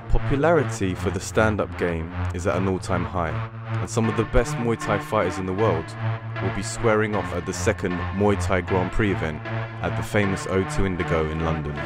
Popularity for the stand-up game is at an all-time high, and some of the best Muay Thai fighters in the world will be squaring off at the second Muay Thai Grand Prix event at the famous O2 Indigo in London.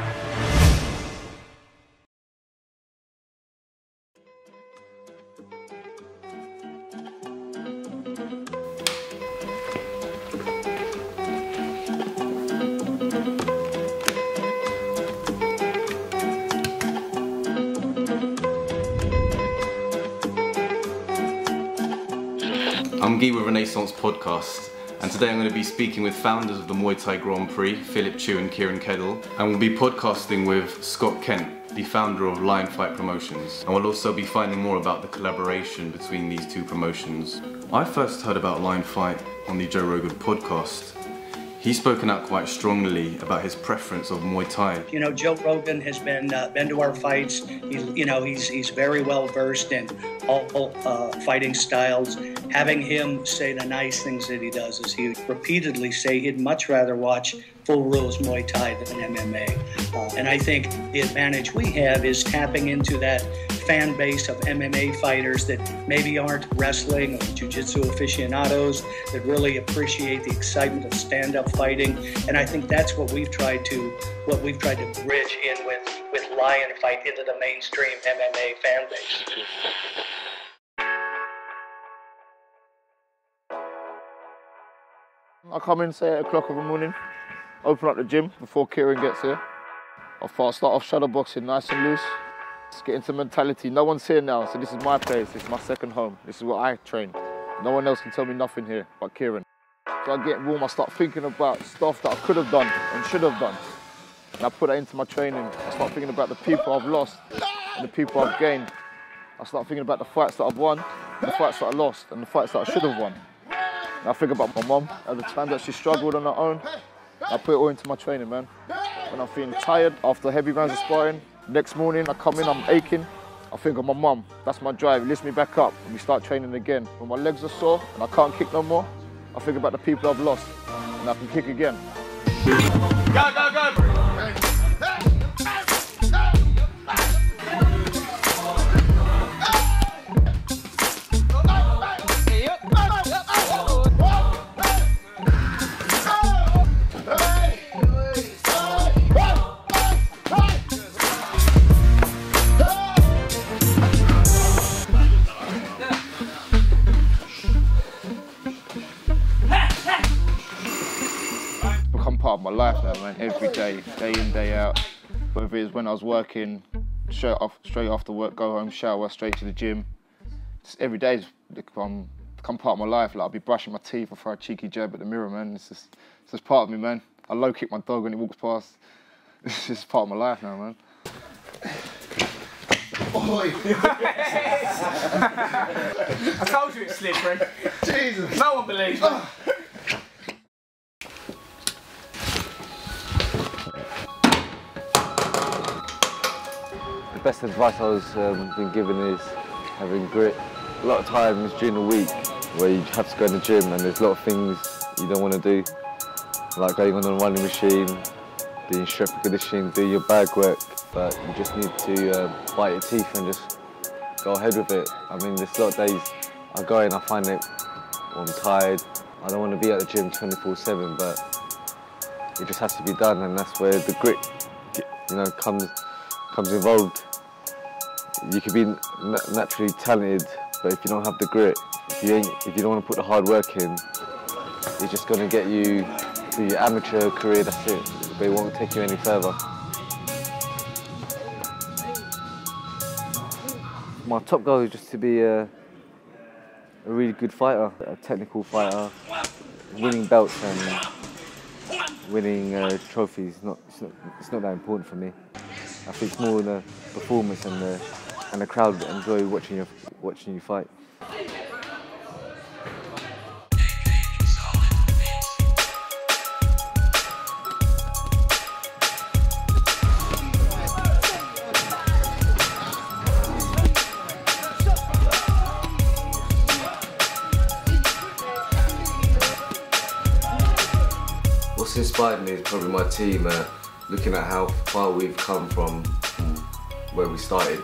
I'm Gui of Renaissance podcast, and today I'm going to be speaking with founders of the Muay Thai Grand Prix, Phil Tieu and Kieran Keddle, and we'll be podcasting with Scott Kent, the founder of Lionfight Promotions, and we'll also be finding more about the collaboration between these two promotions. I first heard about Lionfight on the Joe Rogan podcast. He's spoken out quite strongly about his preference of Muay Thai. You know, Joe Rogan has been to our fights. He's very well versed in all fighting styles. Having him say the nice things that he does is huge. Repeatedly say he'd much rather watch full rules Muay Thai than MMA. And I think the advantage we have is tapping into that fan base of MMA fighters that maybe aren't wrestling or jiu-jitsu aficionados, that really appreciate the excitement of stand-up fighting. And I think that's what we've tried to bridge in with Lionfight into the mainstream MMA fan base. I come in, say 8 o'clock in the morning, open up the gym before Kieran gets here. I'll start off shadow boxing nice and loose. Just get into mentality. No one's here now, so this is my place. This is my second home. This is where I train. No one else can tell me nothing here but Kieran. So I get warm, I start thinking about stuff that I could have done and should have done. And I put that into my training. I start thinking about the people I've lost and the people I've gained. I start thinking about the fights that I've won, the fights that I lost, and the fights that I should have won. And I think about my mum at the time that she struggled on her own. I put it all into my training, man. When I'm feeling tired after heavy rounds of sparring, next morning I come in, I'm aching. I think of my mum. That's my drive. It lifts me back up and we start training again. When my legs are sore and I can't kick no more, I think about the people I've lost and I can kick again. Go, go, go! Part of my life now, man. Every day, day in, day out. Whether it's when I was working, straight after work, go home, shower, straight to the gym. Just every day has become part of my life. Like I'll be brushing my teeth, I throw a cheeky jab at the mirror, man. It's just part of me, man. I low kick my dog when he walks past. It's just part of my life now, man. I told you it's slippery. Jesus. No one believes me. The best advice I was been given is having grit. A lot of times during the week where you have to go in the gym and there's a lot of things you don't want to do, like going on a running machine, doing strength and conditioning, doing your bag work, but you just need to bite your teeth and just go ahead with it. I mean, there's a lot of days I go in, I find it, I'm tired, I don't want to be at the gym 24/7, but it just has to be done, and that's where the grit, comes involved. You can be naturally talented, but if you don't have the grit, if you don't want to put the hard work in, it's just going to get you through your amateur career, that's it, but it won't take you any further. My top goal is just to be a really good fighter, a technical fighter, winning belts and winning trophies. It's not that important for me. I think it's more the performance and the crowd that enjoy watching you fight. What's inspired me is probably my team. looking at how far we've come from where we started,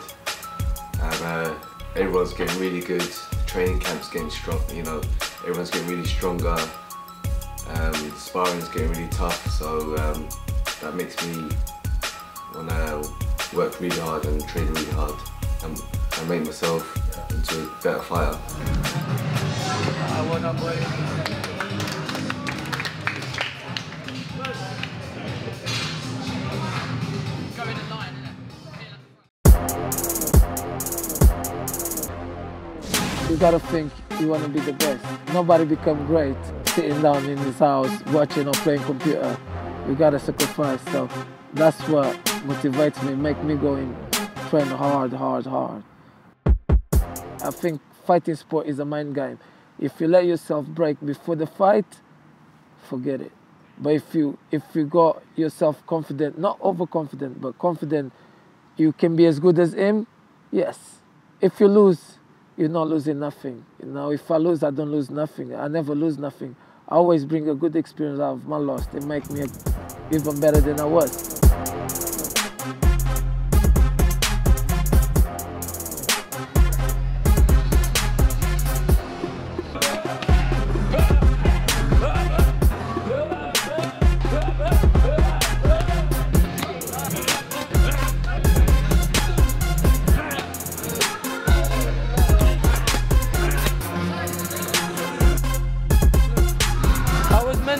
and everyone's getting really good. The training camp's getting strong. You know, everyone's getting really stronger. Sparring's getting really tough. So that makes me want to work really hard and train really hard and make myself into a better fighter. What up, boy? You gotta think you wanna be the best. Nobody become great sitting down in his house watching or playing computer. You gotta sacrifice. So that's what motivates me, make me go and train hard. I think fighting sport is a mind game. If you let yourself break before the fight, forget it. But if you got yourself confident, not overconfident, but confident, you can be as good as him, yes. If you lose, you're not losing nothing. You know, if I lose, I don't lose nothing. I never lose nothing. I always bring a good experience out of my loss. They make me even better than I was.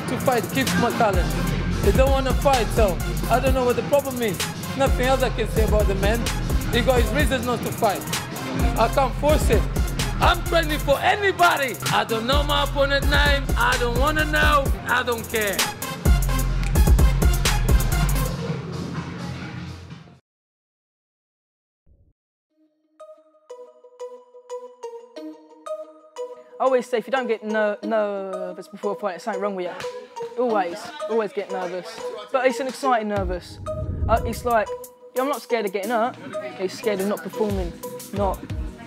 To fight keeps my talent. They don't want to fight, so I don't know what the problem is. Nothing else I can say about the man. He got his reasons not to fight. I can't force it. I'm training for anybody. I don't know my opponent's name. I don't want to know. I don't care. I always say if you don't get nervous before a fight, there's something wrong with you. Always get nervous. But it's an exciting nervous. It's like, I'm not scared of getting hurt. It's scared of not performing, not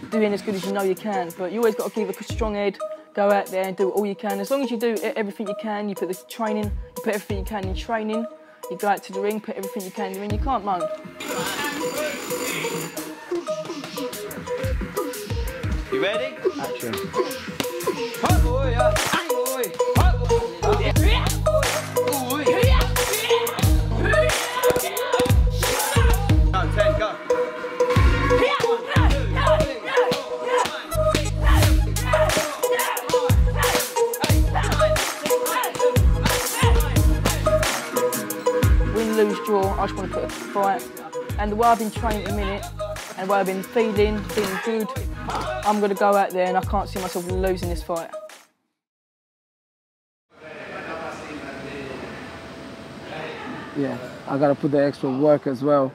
doing as good as you know you can. But you always got to keep a strong head, go out there and do all you can. As long as you do everything you can, you put the training, you put everything you can in training, you go out to the ring, put everything you can in the ring, you can't moan. You ready? Action. Hot boy, hot boy, hot boy. On 10, go. Win, lose, draw, I just want to put a fight. And the way I've been training at the minute, and the way I've been feeling good, I'm going to go out there and I can't see myself losing this fight. Yeah, I got to put the extra work as well,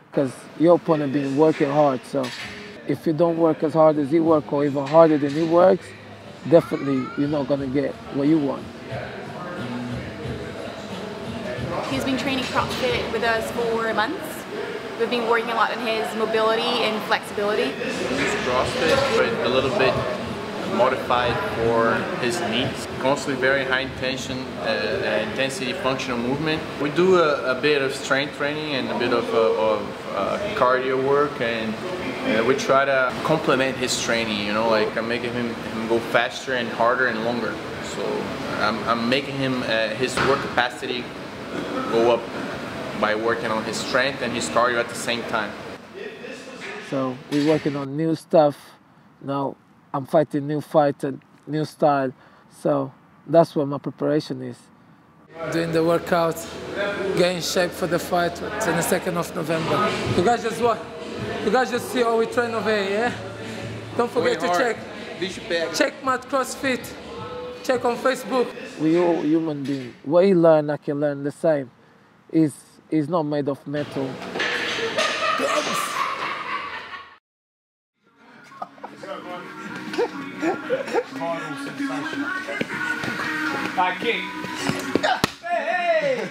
because your opponent been working hard, so if you don't work as hard as he works or even harder than he works, definitely you're not going to get what you want. He's been training CrossFit with us for months. We've been working a lot on his mobility and flexibility. He's CrossFit, but a little bit modified for his needs. Constantly very high intensity functional movement. We do a bit of strength training and a bit of cardio work, and we try to complement his training, you know, like I'm making him go faster and harder and longer. So I'm making him his work capacity go up by working on his strength and his cardio at the same time. So we're working on new stuff. Now I'm fighting new fights and new style. So that's what my preparation is. Doing the workout, getting in shape for the fight. It's on the 2nd of November. You guys just what? You guys just see how we train over here, yeah? Don't forget to check my CrossFit. Check on Facebook. We all human beings. What he learn, I can learn the same. He's not made of metal. Alright, kick. Hey!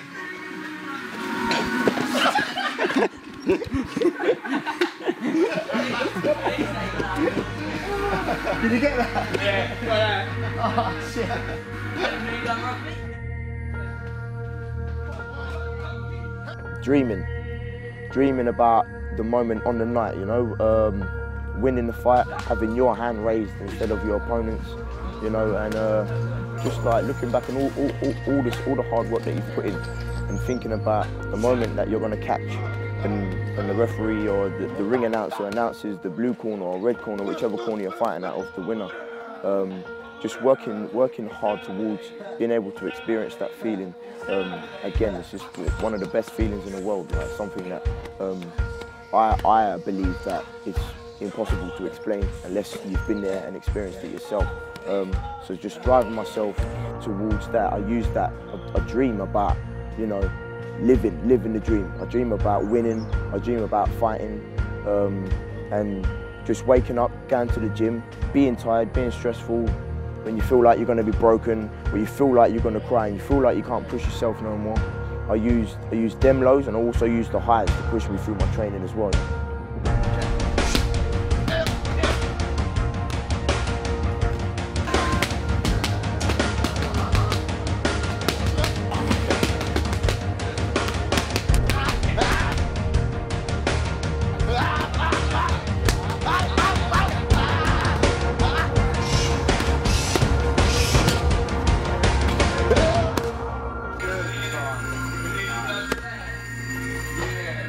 Did you get that? Yeah, got that. Oh, shit. dreaming about the moment on the night, you know, winning the fight, having your hand raised instead of your opponent's, you know, and just like looking back on all the hard work that you've put in, and thinking about the moment that you're going to catch, and the referee or the ring announcer announces the blue corner or red corner, whichever corner you're fighting out of, the winner. Just working hard towards being able to experience that feeling. Again, it's just one of the best feelings in the world, like something that I believe that it's impossible to explain unless you've been there and experienced it yourself. So just driving myself towards that, I use that, a dream about, you know, living the dream. I dream about winning, I dream about fighting, and just waking up, going to the gym, being tired, being stressful, when you feel like you're going to be broken, when you feel like you're going to cry and you feel like you can't push yourself no more. I use them lows, and I also use the highs to push me through my training as well.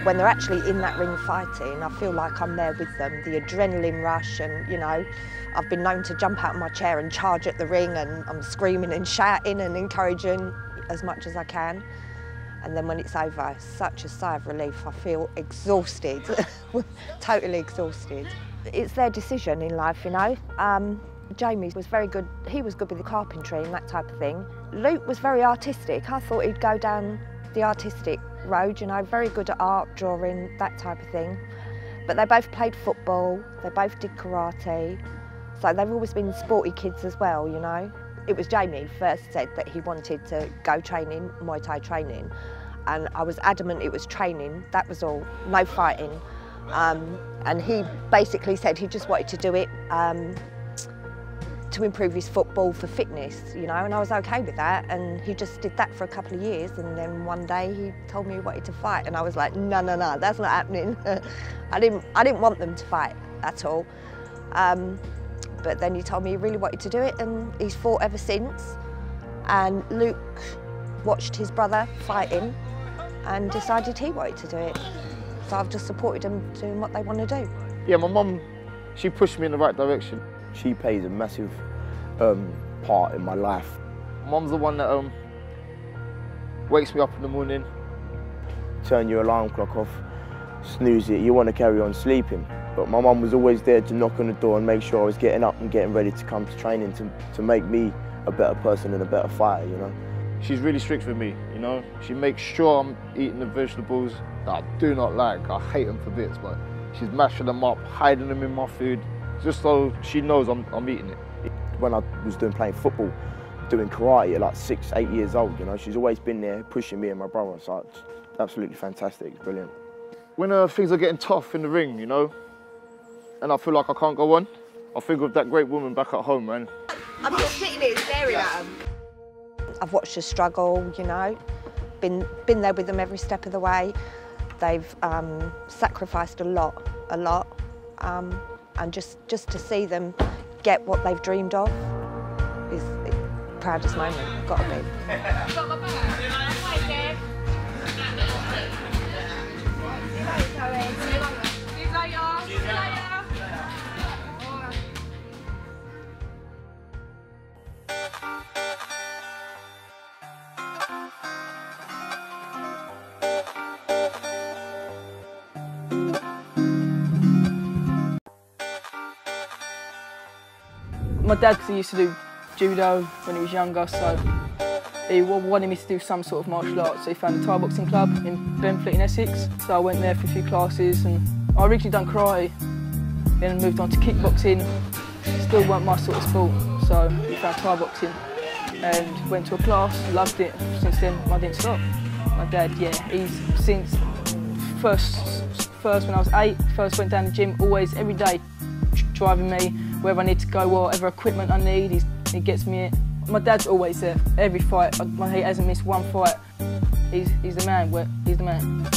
When they're actually in that ring fighting, I feel like I'm there with them. The adrenaline rush, and you know, I've been known to jump out of my chair and charge at the ring, and I'm screaming and shouting and encouraging as much as I can. And then when it's over, such a sigh of relief. I feel exhausted, totally exhausted. It's their decision in life, you know. Jamie was very good. He was good with the carpentry and that type of thing. Luke was very artistic. I thought he'd go down the artistic road, you know, very good at art, drawing, that type of thing. But they both played football, they both did karate, so they've always been sporty kids as well, you know. It was Jamie who first said that he wanted to go training, Muay Thai training, and I was adamant it was training, that was all, no fighting. And he basically said he just wanted to do it to improve his football for fitness, you know, and I was okay with that, and he just did that for a couple of years, and then one day he told me he wanted to fight, and I was like, no, that's not happening. I didn't want them to fight at all. But then he told me he really wanted to do it, and he's fought ever since. And Luke watched his brother fighting and decided he wanted to do it. So I've just supported them doing what they want to do. Yeah, my mum, she pushed me in the right direction. She plays a massive part in my life. Mum's the one that wakes me up in the morning. Turn your alarm clock off, snooze it, you want to carry on sleeping. But my mum was always there to knock on the door and make sure I was getting up and getting ready to come to training to make me a better person and a better fighter, you know. She's really strict with me, you know. She makes sure I'm eating the vegetables that I do not like. I hate them for bits, but she's mashing them up, hiding them in my food, just so she knows I'm eating it. When I was playing football, doing karate at like 6, 8 years old, you know, she's always been there pushing me and my brother, so it's absolutely fantastic, it's brilliant. When things are getting tough in the ring, you know, and I feel like I can't go on, I think of that great woman back at home, man. I'm just sitting here staring at them. I've watched her struggle, you know, been there with them every step of the way. They've sacrificed a lot, and just to see them get what they've dreamed of is the proudest moment, gotta be. My dad, because he used to do judo when he was younger, so he wanted me to do some sort of martial arts, so he found a Thai boxing club in Benfleet in Essex. So I went there for a few classes, and I originally done karate, then moved on to kickboxing. Still weren't my sort of sport, so we found Thai boxing and went to a class, loved it. Since then, I didn't stop. My dad, yeah, he's since first when I was 8, first went down the gym, always, every day, driving me, wherever I need to go, whatever equipment I need, he gets me it. My dad's always there, every fight, he hasn't missed one fight. He's the man, he's the man.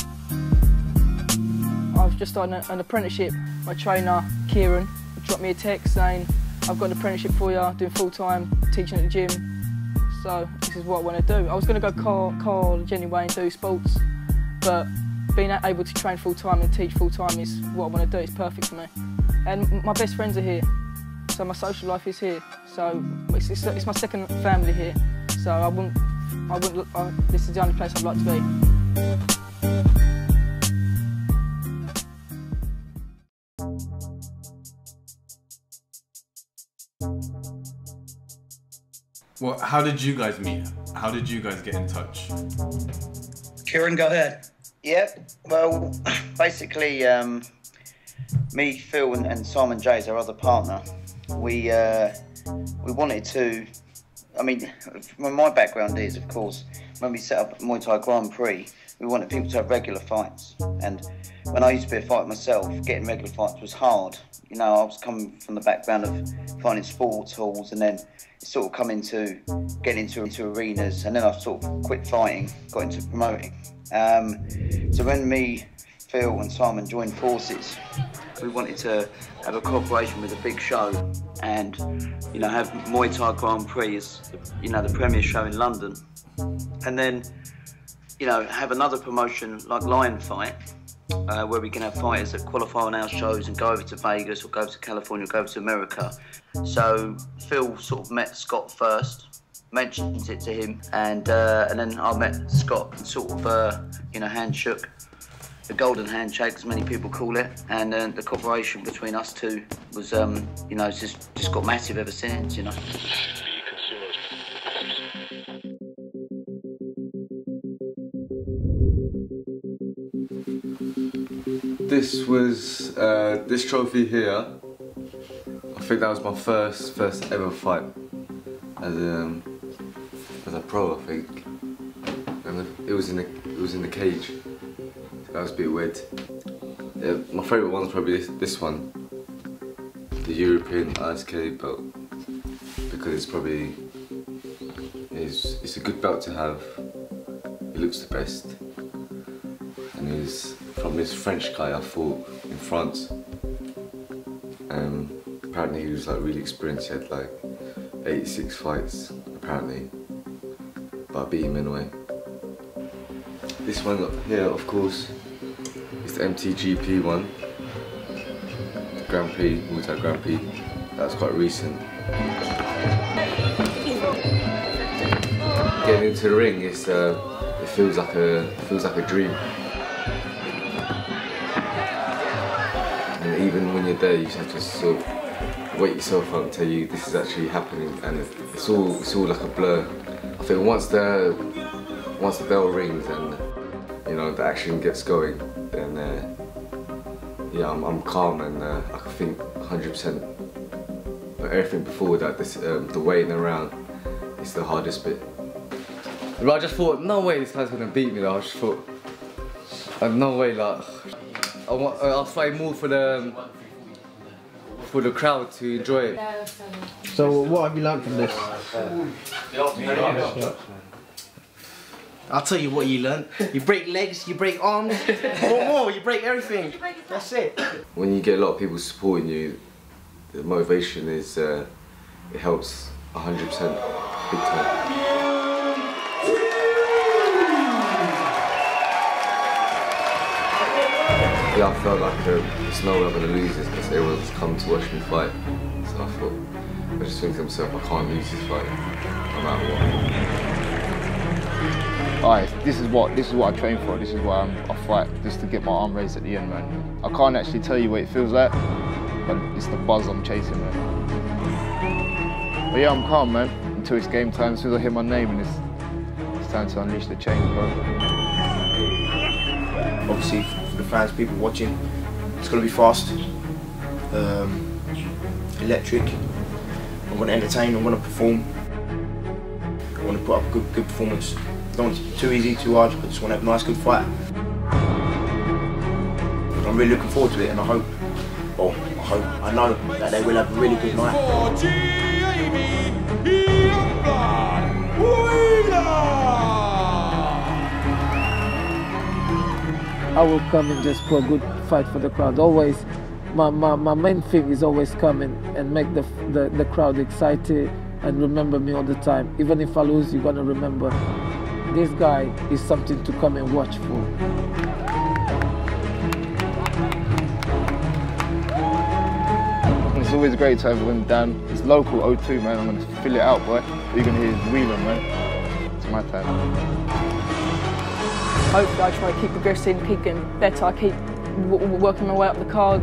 I've just started an apprenticeship. My trainer, Kieran, dropped me a text saying, I've got an apprenticeship for you, doing full-time, teaching at the gym. So this is what I want to do. I was going to go college anyway and do sports, but being able to train full-time and teach full-time is what I want to do. It's perfect for me. And my best friends are here, so my social life is here. So it's my second family here. So this is the only place I'd like to be. Well, how did you guys meet? How did you guys get in touch? Kieran, go ahead. Yep. Well, basically, me, Phil, and Simon Jay's our other partner. We wanted to. I mean, my background is, of course, when we set up Muay Thai Grand Prix, we wanted people to have regular fights. And when I used to be a fighter myself, getting regular fights was hard. You know, I was coming from the background of finding sports halls, and then it sort of come into getting into arenas, and then I sort of quit fighting, got into promoting. So when me, Phil and Simon joined forces, we wanted to have a cooperation with a big show and, you know, have Muay Thai Grand Prix as, you know, the premier show in London. And then, you know, have another promotion like Lionfight, where we can have fighters that qualify on our shows and go over to Vegas or go to California or go to America. So Phil sort of met Scott first, mentioned it to him, and then I met Scott and sort of, you know, handshook, the golden handshake, as many people call it, and the cooperation between us two was, you know, it's just got massive ever since, you know. This was this trophy here. I think that was my first ever fight as a pro. I think, and it was in the cage. That was a bit weird. Yeah, my favourite one is probably this one, the European ISK belt, because it's a good belt to have. It looks the best, and it's from this French guy I fought in France. Apparently he was like really experienced. He had like 86 fights apparently, but I beat him anyway. This one up here, of course, is the MTGP one, the Grand Prix, Muay Thai Grand Prix. That's quite recent. Getting into the ring, it feels like a dream. And even when you're there, you just have to sort of wake yourself up and tell you this is actually happening, and it's all like a blur. I think once the bell rings and, you know, the action gets going, then yeah, I'm calm and I can think 100%. But everything before that, the waiting around, is the hardest bit. But I just thought, no way this guy's gonna beat me though. I just thought, no way, like, I was fighting more for the crowd to enjoy it. So what have you learned from this? I'll tell you what you learn. You break legs, you break arms, more, you break everything. That's it. When you get a lot of people supporting you, the motivation is, it helps 100%, big time. Yeah, I felt like there's no way I'm going to lose this because everyone's come to watch me fight. So I thought, I just think to myself, I can't lose this fight, no matter what. Alright, this is what I train for. This is why I fight, just to get my arm raised at the end, man. I can't actually tell you what it feels like, but it's the buzz I'm chasing, man. But yeah, I'm calm, man, until it's game time. As soon as I hear my name, and it's time to unleash the chains, bro. Obviously, for the fans, people watching, it's going to be fast, electric. I want to entertain, I want to perform. I want to put up a good performance. I don't want it to be too easy, too hard, I just want to have a nice, good fight. I'm really looking forward to it, and I know that they will have a really good night. I will come and just put a good fight for the crowd. Always, my main thing is always come and make the crowd excited and remember me all the time. Even if I lose, you're gonna remember. This guy is something to come and watch for. It's always great to have everyone down. It's local O2, man. I'm gonna fill it out, boy. You're gonna hear his wheeling, man. It's my time. Hopefully I try to keep progressing, keep getting better. I keep working my way up the card,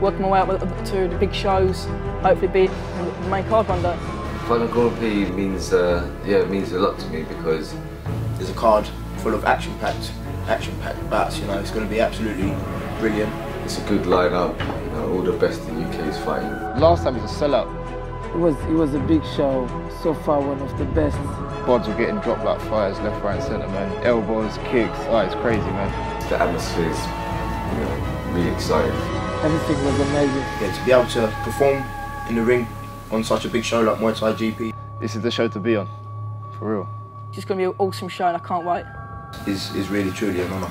working my way up to the big shows. Hopefully be the main card one day. Final Grand Prix means, it means a lot to me because there's a card full of action-packed bats. You know, it's going to be absolutely brilliant. It's a good line-up. You know, all the best the UK is fighting. Last time it was a sellout. It was a big show. So far, one of the best. Bods were getting dropped like fires, left, right, and centre, man. Elbows, kicks. Oh, it's crazy, man. The atmosphere is, really exciting. Everything was amazing. Yeah, to be able to perform in the ring on such a big show like Muay Thai GP. This is the show to be on, for real. It's just going to be an awesome show and I can't wait. Is really truly an honour.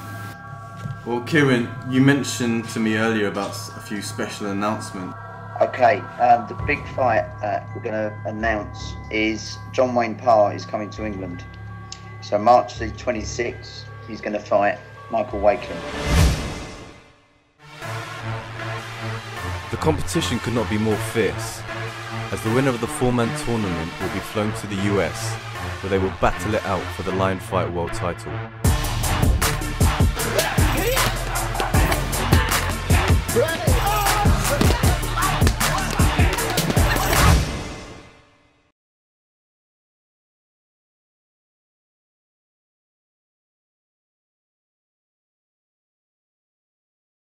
Well, Kieran, you mentioned to me earlier about a few special announcements. Okay, the big fight we're going to announce is John Wayne Parr is coming to England. So March the 26th, he's going to fight Michael Wakelin. The competition could not be more fierce, as the winner of the four-man tournament will be flown to the US, where they will battle it out for the Lionfight World title. Right.